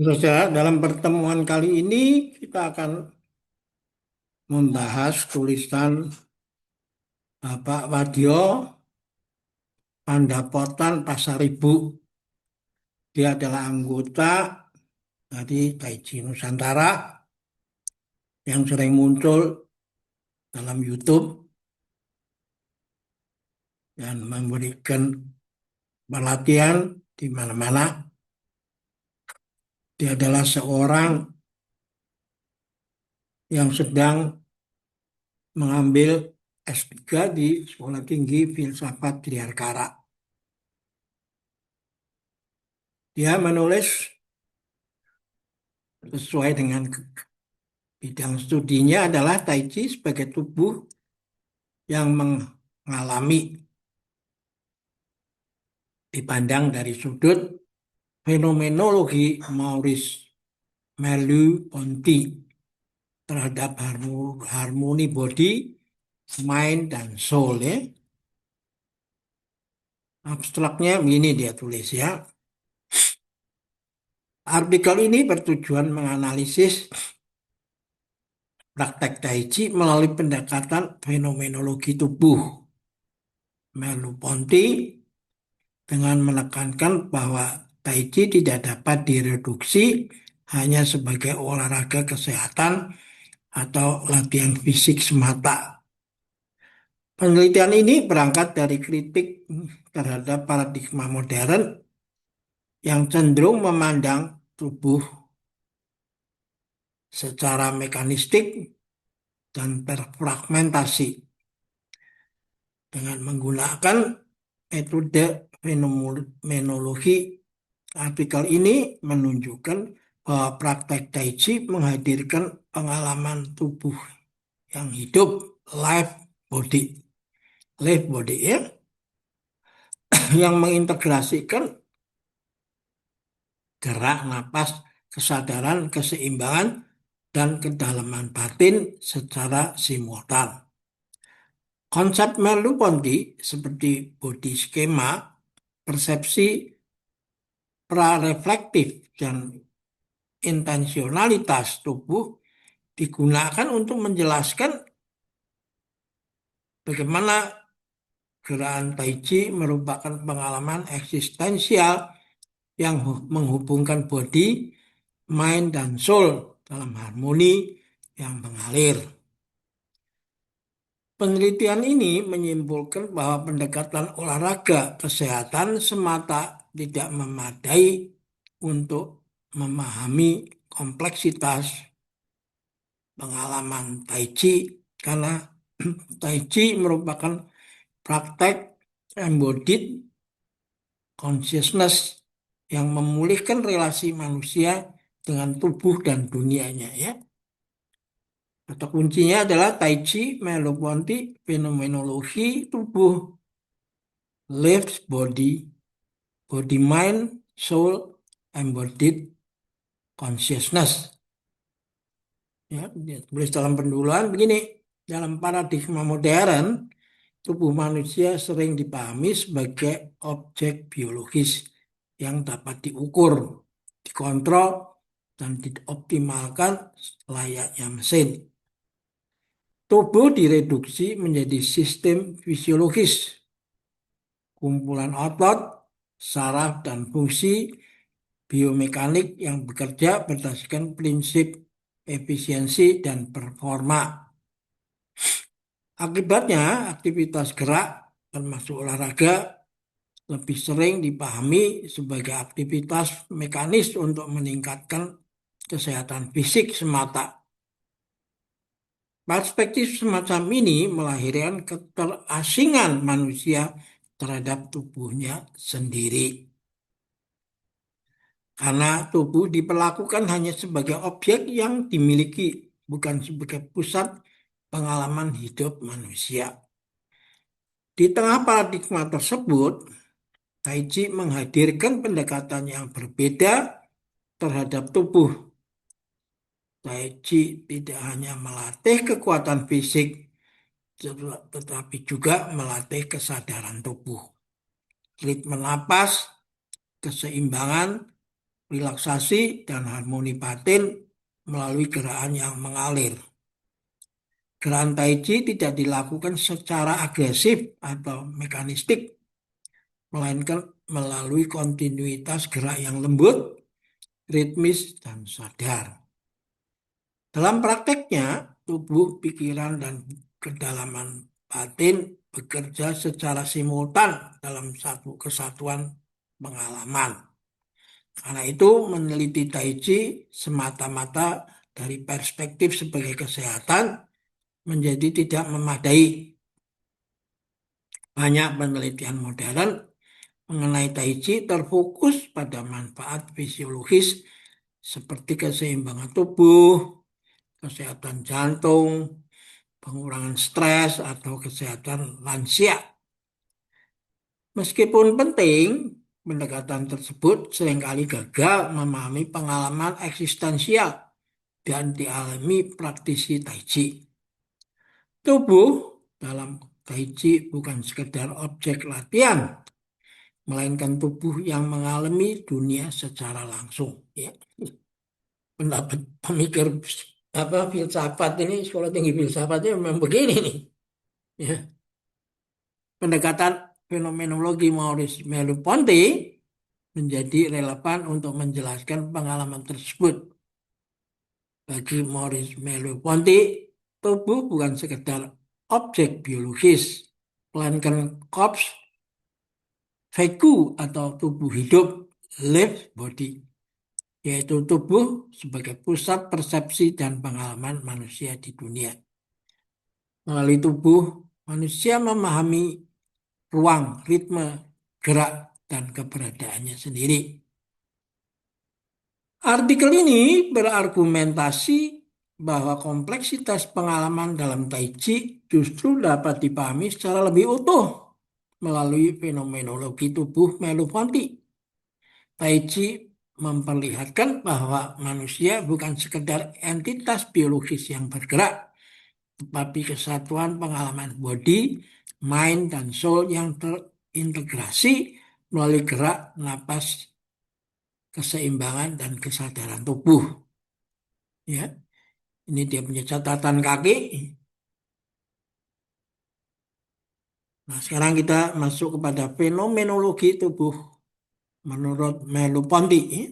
Saudara, dalam pertemuan kali ini kita akan membahas tulisan Bapak Wadyo Pandapotan Pasaribu. Dia adalah anggota dari Taiji Nusantara yang sering muncul dalam YouTube dan memberikan pelatihan di mana-mana. Dia adalah seorang yang sedang mengambil S3 di Sekolah Tinggi Filsafat Triarkara. Dia menulis sesuai dengan bidang studinya adalah Tai Chi sebagai tubuh yang mengalami dipandang dari sudut fenomenologi Maurice Merleau-Ponty terhadap harmoni body, mind, dan soul ya. Abstraknya begini dia tulis ya. Artikel ini bertujuan menganalisis praktek Tai Chi melalui pendekatan fenomenologi tubuh Merleau-Ponty dengan menekankan bahwa Tai Chi tidak dapat direduksi hanya sebagai olahraga kesehatan atau latihan fisik semata. Penelitian ini berangkat dari kritik terhadap paradigma modern yang cenderung memandang tubuh secara mekanistik dan terfragmentasi. Dengan menggunakan metode fenomenologi, artikel ini menunjukkan bahwa praktek Tai Chi menghadirkan pengalaman tubuh yang hidup, live body. Live body ya, yang mengintegrasikan gerak, napas, kesadaran, keseimbangan, dan kedalaman batin secara simultan. Konsep Merleau-Ponty seperti body skema, persepsi prareflektif, dan intensionalitas tubuh digunakan untuk menjelaskan bagaimana gerakan Tai Chi merupakan pengalaman eksistensial yang menghubungkan body, mind, dan soul dalam harmoni yang mengalir. Penelitian ini menyimpulkan bahwa pendekatan olahraga kesehatan semata tidak memadai untuk memahami kompleksitas pengalaman Tai Chi karena Tai Chi merupakan praktek embodied consciousness yang memulihkan relasi manusia dengan tubuh dan dunianya ya. Kata kuncinya adalah Tai Chi, Merleau-Ponty, fenomenologi tubuh, lives body, body mind, soul, embodied consciousness. Ya, tulis dalam penduluan begini, dalam paradigma modern, tubuh manusia sering dipahami sebagai objek biologis yang dapat diukur, dikontrol, dan dioptimalkan layaknya mesin. Tubuh direduksi menjadi sistem fisiologis, kumpulan otot, saraf, dan fungsi biomekanik yang bekerja berdasarkan prinsip efisiensi dan performa. Akibatnya, aktivitas gerak termasuk olahraga lebih sering dipahami sebagai aktivitas mekanis untuk meningkatkan kesehatan fisik semata. Perspektif semacam ini melahirkan keterasingan manusia terhadap tubuhnya sendiri. Karena tubuh diperlakukan hanya sebagai objek yang dimiliki, bukan sebagai pusat pengalaman hidup manusia. Di tengah paradigma tersebut, Tai Chi menghadirkan pendekatan yang berbeda terhadap tubuh. Tai Chi tidak hanya melatih kekuatan fisik, tetapi juga melatih kesadaran tubuh. Ritme napas, keseimbangan, relaksasi, dan harmoni batin melalui gerakan yang mengalir. Gerakan Tai Chi tidak dilakukan secara agresif atau mekanistik, melainkan melalui kontinuitas gerak yang lembut, ritmis, dan sadar. Dalam prakteknya, tubuh, pikiran, dan kedalaman batin bekerja secara simultan dalam satu kesatuan pengalaman. Karena itu, meneliti Tai Chi semata-mata dari perspektif sebagai kesehatan menjadi tidak memadai. Banyak penelitian modern mengenai Tai Chi terfokus pada manfaat fisiologis seperti keseimbangan tubuh, kesehatan jantung, pengurangan stres, atau kesehatan lansia. Meskipun penting, pendekatan tersebut seringkali gagal memahami pengalaman eksistensial dan dialami praktisi Tai Chi. Tubuh dalam Tai Chi bukan sekedar objek latihan, melainkan tubuh yang mengalami dunia secara langsung. Ya. Pendapat pemikir filsafat ini, sekolah tinggi filsafatnya memang begini nih. Ya. Pendekatan fenomenologi Maurice Merleau-Ponty menjadi relevan untuk menjelaskan pengalaman tersebut. Bagi Maurice Merleau-Ponty, tubuh bukan sekedar objek biologis, melainkan corpus vaincue atau tubuh hidup, live body, yaitu tubuh sebagai pusat persepsi dan pengalaman manusia di dunia. Melalui tubuh, manusia memahami ruang, ritme, gerak, dan keberadaannya sendiri. Artikel ini berargumentasi bahwa kompleksitas pengalaman dalam Tai Chi justru dapat dipahami secara lebih utuh melalui fenomenologi tubuh Merleau-Ponty. Tai Chi memperlihatkan bahwa manusia bukan sekedar entitas biologis yang bergerak, tetapi kesatuan pengalaman body, mind, dan soul yang terintegrasi melalui gerak, napas, keseimbangan, dan kesadaran tubuh. Ya, ini dia punya catatan kaki. Nah, sekarang kita masuk kepada fenomenologi tubuh menurut Merleau-Ponty.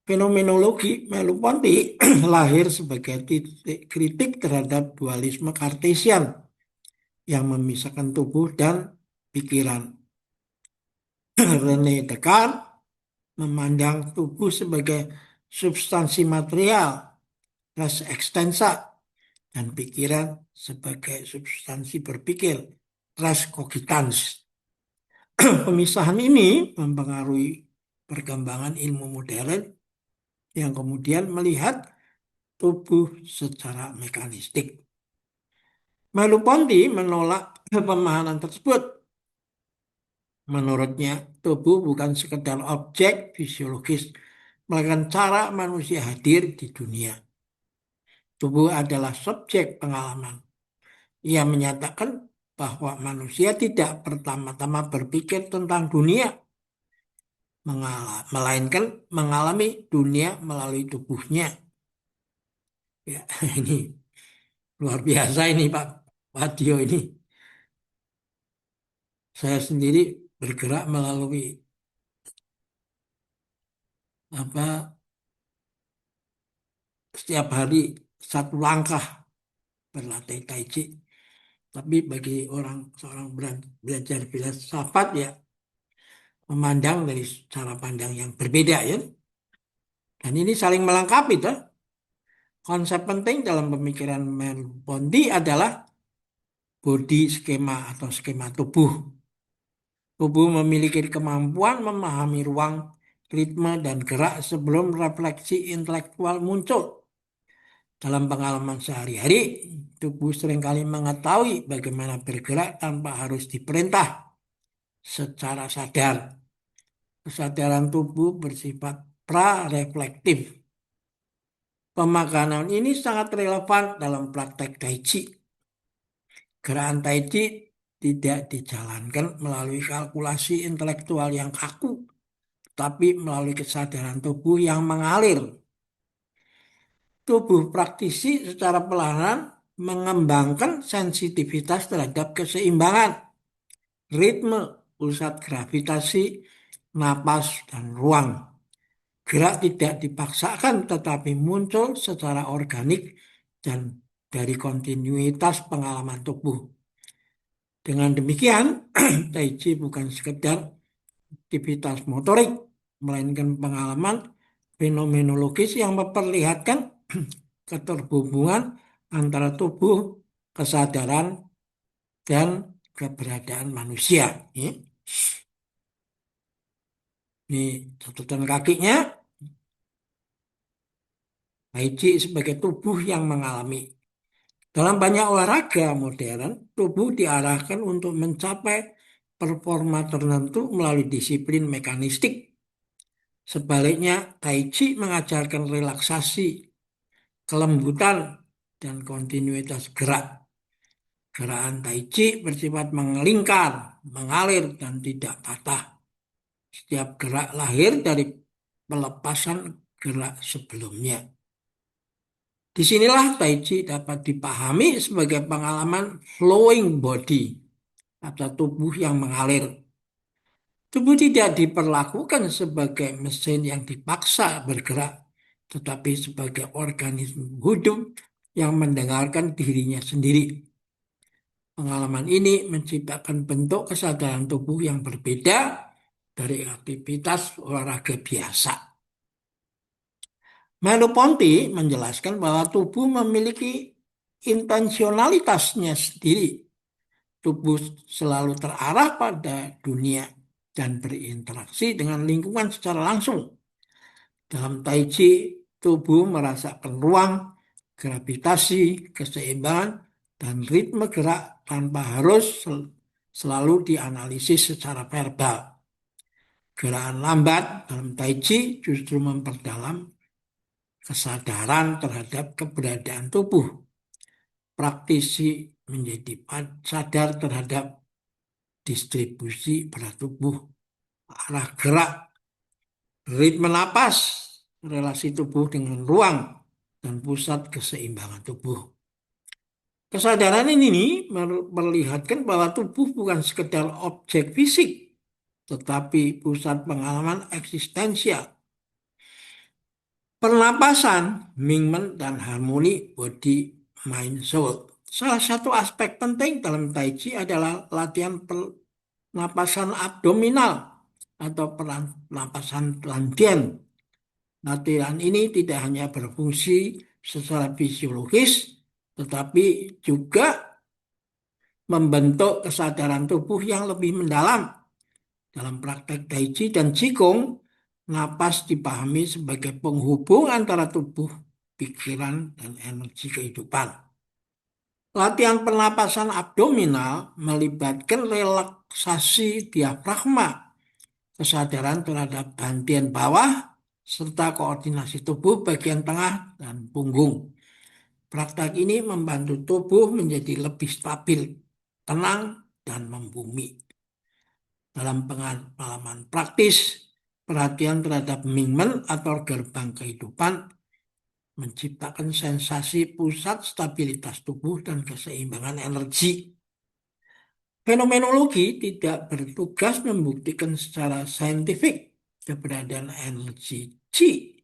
Fenomenologi Merleau-Ponty lahir sebagai titik kritik terhadap dualisme Kartesian yang memisahkan tubuh dan pikiran. René Descartes memandang tubuh sebagai substansi material, res extensa, dan pikiran sebagai substansi berpikir, res cogitans. Pemisahan ini mempengaruhi perkembangan ilmu modern yang kemudian melihat tubuh secara mekanistik. Merleau-Ponty menolak pemahaman tersebut. Menurutnya, tubuh bukan sekedar objek fisiologis, melainkan cara manusia hadir di dunia. Tubuh adalah subjek pengalaman. Ia menyatakan bahwa manusia tidak pertama-tama berpikir tentang dunia, melainkan mengalami dunia melalui tubuhnya. Ya, ini luar biasa ini Pak Wadio ini. Saya sendiri bergerak melalui setiap hari satu langkah berlatih Tai Chi. Tapi bagi seorang belajar filsafat ya memandang dari cara pandang yang berbeda ya. Dan ini saling melengkapi tuh. Konsep penting dalam pemikiran Merleau-Ponty adalah body skema atau skema tubuh. Tubuh memiliki kemampuan memahami ruang, ritme, dan gerak sebelum refleksi intelektual muncul. Dalam pengalaman sehari-hari, tubuh seringkali mengetahui bagaimana bergerak tanpa harus diperintah secara sadar. Kesadaran tubuh bersifat pra-reflektif. Pemakanan ini sangat relevan dalam praktek Tai Chi. Gerakan Tai Chi tidak dijalankan melalui kalkulasi intelektual yang kaku, tapi melalui kesadaran tubuh yang mengalir. Tubuh praktisi secara perlahan mengembangkan sensitivitas terhadap keseimbangan, ritme, pusat gravitasi, napas, dan ruang. Gerak tidak dipaksakan tetapi muncul secara organik dan dari kontinuitas pengalaman tubuh. Dengan demikian, Tai Chi bukan sekedar aktivitas motorik, melainkan pengalaman fenomenologis yang memperlihatkan keterhubungan antara tubuh, kesadaran, dan keberadaan manusia. Ini catatan kakinya, Tai Chi sebagai tubuh yang mengalami. Dalam banyak olahraga modern, tubuh diarahkan untuk mencapai performa tertentu melalui disiplin mekanistik. Sebaliknya, Tai Chi mengajarkan relaksasi, kelembutan, dan kontinuitas gerak. Gerakan Tai Chi bersifat mengelingkar, mengalir, dan tidak patah. Setiap gerak lahir dari pelepasan gerak sebelumnya. Disinilah Tai Chi dapat dipahami sebagai pengalaman flowing body atau tubuh yang mengalir. Tubuh tidak diperlakukan sebagai mesin yang dipaksa bergerak, tetapi sebagai organisme hidup yang mendengarkan dirinya sendiri. Pengalaman ini menciptakan bentuk kesadaran tubuh yang berbeda dari aktivitas olahraga biasa. Merleau-Ponty menjelaskan bahwa tubuh memiliki intensionalitasnya sendiri. Tubuh selalu terarah pada dunia dan berinteraksi dengan lingkungan secara langsung. Dalam Tai Chi, tubuh merasakan ruang, gravitasi, keseimbangan, dan ritme gerak tanpa harus selalu dianalisis secara verbal. Gerakan lambat dalam Tai Chi justru memperdalam kesadaran terhadap keberadaan tubuh. Praktisi menjadi sadar terhadap distribusi berat tubuh, arah gerak, ritme napas, relasi tubuh dengan ruang, dan pusat keseimbangan tubuh. Kesadaran ini memperlihatkan bahwa tubuh bukan sekedar objek fisik, tetapi pusat pengalaman eksistensial. Pernapasan, movement, dan harmoni body, mind, soul. Salah satu aspek penting dalam Tai Chi adalah latihan pernapasan abdominal atau pernapasan Landian. Latihan ini tidak hanya berfungsi secara fisiologis, tetapi juga membentuk kesadaran tubuh yang lebih mendalam. Dalam praktek Tai Chi dan Qigong, napas dipahami sebagai penghubung antara tubuh, pikiran, dan energi kehidupan. Latihan pernapasan abdominal melibatkan relaksasi diafragma, kesadaran terhadap bagian bawah, serta koordinasi tubuh bagian tengah dan punggung. Praktek ini membantu tubuh menjadi lebih stabil, tenang, dan membumi. Dalam pengalaman praktis, perhatian terhadap movement atau gerbang kehidupan menciptakan sensasi pusat stabilitas tubuh dan keseimbangan energi. Fenomenologi tidak bertugas membuktikan secara saintifik keberadaan energi Qi,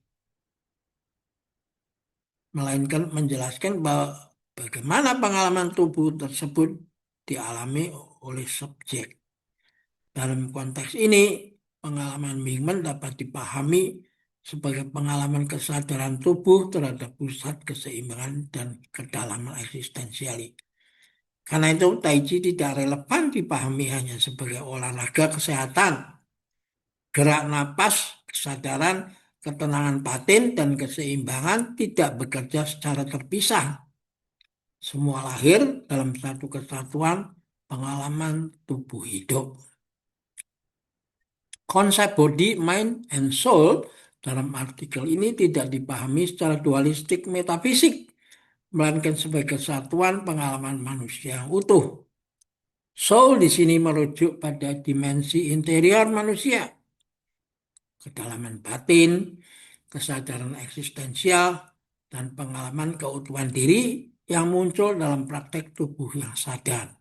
melainkan menjelaskan bahwa bagaimana pengalaman tubuh tersebut dialami oleh subjek. Dalam konteks ini, pengalaman movement dapat dipahami sebagai pengalaman kesadaran tubuh terhadap pusat keseimbangan dan kedalaman eksistensial. Karena itu, Tai Chi tidak relevan dipahami hanya sebagai olahraga kesehatan. Gerak napas, kesadaran, ketenangan batin, dan keseimbangan tidak bekerja secara terpisah. Semua lahir dalam satu kesatuan pengalaman tubuh hidup. Konsep body, mind, and soul dalam artikel ini tidak dipahami secara dualistik metafisik, melainkan sebagai kesatuan pengalaman manusia utuh. Soul di sini merujuk pada dimensi interior manusia, kedalaman batin, kesadaran eksistensial, dan pengalaman keutuhan diri yang muncul dalam praktek tubuh yang sadar.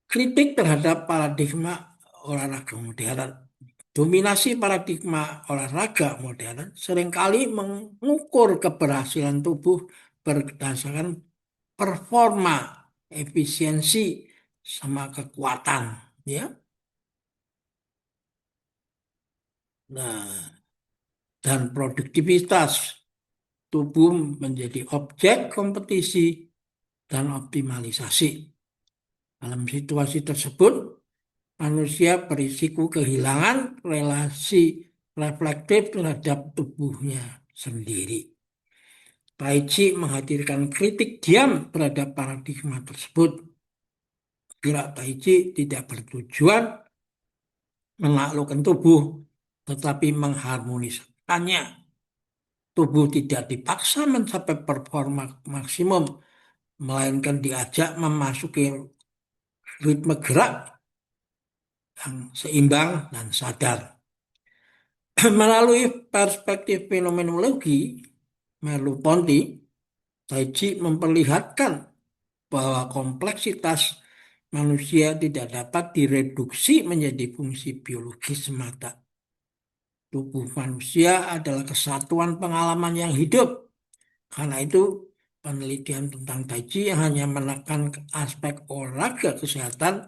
Kritik terhadap paradigma olahraga modern. Dominasi paradigma olahraga modern seringkali mengukur keberhasilan tubuh berdasarkan performa, efisiensi, sama kekuatan. Ya. Nah, dan produktivitas tubuh menjadi objek kompetisi dan optimalisasi. Dalam situasi tersebut, manusia berisiko kehilangan relasi reflektif terhadap tubuhnya sendiri. Tai Chi menghadirkan kritik diam terhadap paradigma tersebut. Gerak Tai Chi tidak bertujuan menaklukkan tubuh, tetapi mengharmoniskannya. Tubuh tidak dipaksa mencapai performa maksimum, melainkan diajak memasuki ritme gerak yang seimbang dan sadar. Melalui perspektif fenomenologi Merleau-Ponty, Tai Chi memperlihatkan bahwa kompleksitas manusia tidak dapat direduksi menjadi fungsi biologis semata. Tubuh manusia adalah kesatuan pengalaman yang hidup. Karena itu, penelitian tentang Tai Chi hanya menekan aspek olahraga kesehatan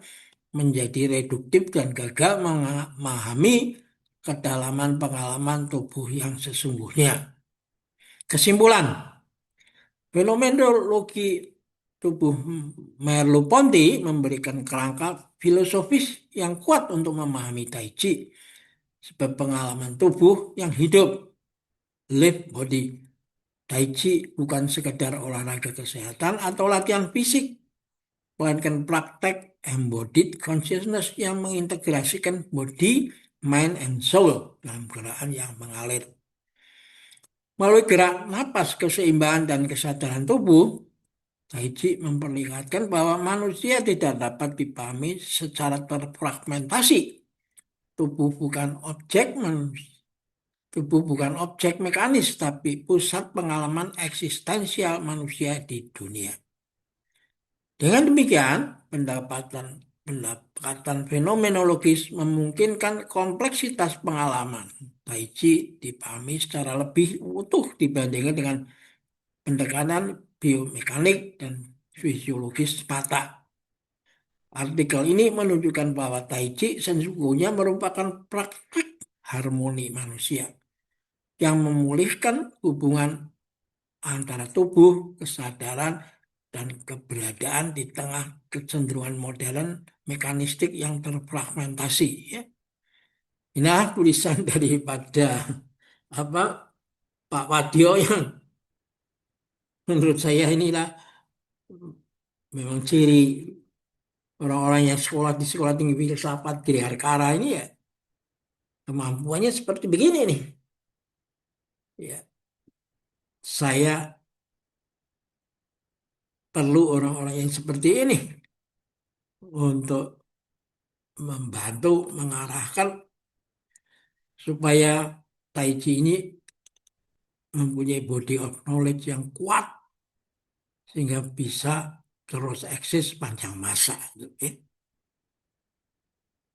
menjadi reduktif dan gagal memahami kedalaman pengalaman tubuh yang sesungguhnya. Kesimpulan, fenomenologi tubuh Merleau-Ponty memberikan kerangka filosofis yang kuat untuk memahami Tai Chi sebagai pengalaman tubuh yang hidup, live body. Tai Chi bukan sekedar olahraga kesehatan atau latihan fisik, melainkan praktek embodied consciousness yang mengintegrasikan body, mind, and soul dalam gerakan yang mengalir. Melalui gerak napas, keseimbangan, dan kesadaran tubuh, Tai Chi memperlihatkan bahwa manusia tidak dapat dipahami secara terfragmentasi. Tubuh bukan objek manusia. Tubuh bukan objek mekanis, tapi pusat pengalaman eksistensial manusia di dunia. Dengan demikian, pendekatan fenomenologis memungkinkan kompleksitas pengalaman Tai Chi dipahami secara lebih utuh dibandingkan dengan pendekatan biomekanik dan fisiologis semata. Artikel ini menunjukkan bahwa Tai Chi sesungguhnya merupakan praktek harmoni manusia yang memulihkan hubungan antara tubuh, kesadaran, dan keberadaan di tengah kecenderungan modern mekanistik yang terfragmentasi. Ya. Inilah tulisan daripada apa Pak Wadio yang menurut saya inilah memang ciri orang-orang yang sekolah di sekolah tinggi filsafat Giriharkara ini ya kemampuannya seperti begini nih. Ya, saya perlu orang-orang yang seperti ini untuk membantu mengarahkan supaya Tai Chi ini mempunyai body of knowledge yang kuat sehingga bisa terus eksis panjang masa gitu, ya.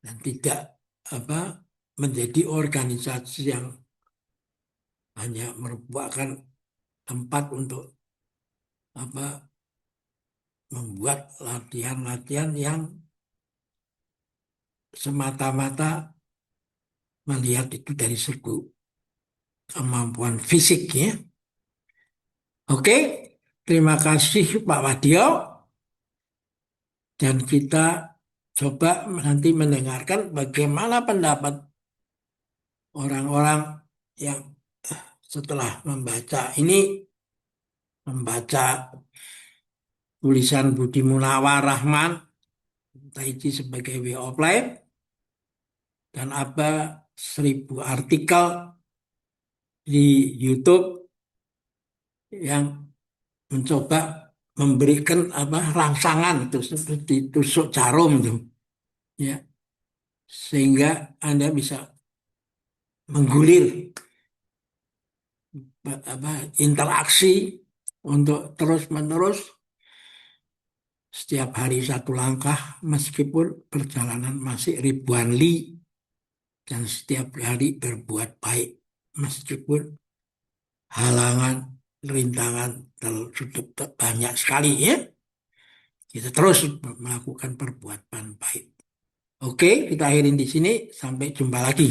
Dan tidak apa menjadi organisasi yang hanya merupakan tempat untuk apa membuat latihan-latihan yang semata-mata melihat itu dari segi kemampuan fisik ya. Oke, terima kasih Pak Wadio dan kita coba nanti mendengarkan bagaimana pendapat orang-orang yang setelah membaca tulisan Budi Munawar Rahman Tai Chi sebagai way of life dan apa 1.000 artikel di YouTube yang mencoba memberikan apa rangsangan itu seperti tusuk jarum tuh ya sehingga Anda bisa menggulir interaksi untuk terus-menerus setiap hari satu langkah meskipun perjalanan masih ribuan li dan setiap hari berbuat baik meskipun halangan, rintangan sudah banyak sekali ya. Kita terus melakukan perbuatan baik. Oke, kita akhirin di sini. Sampai jumpa lagi.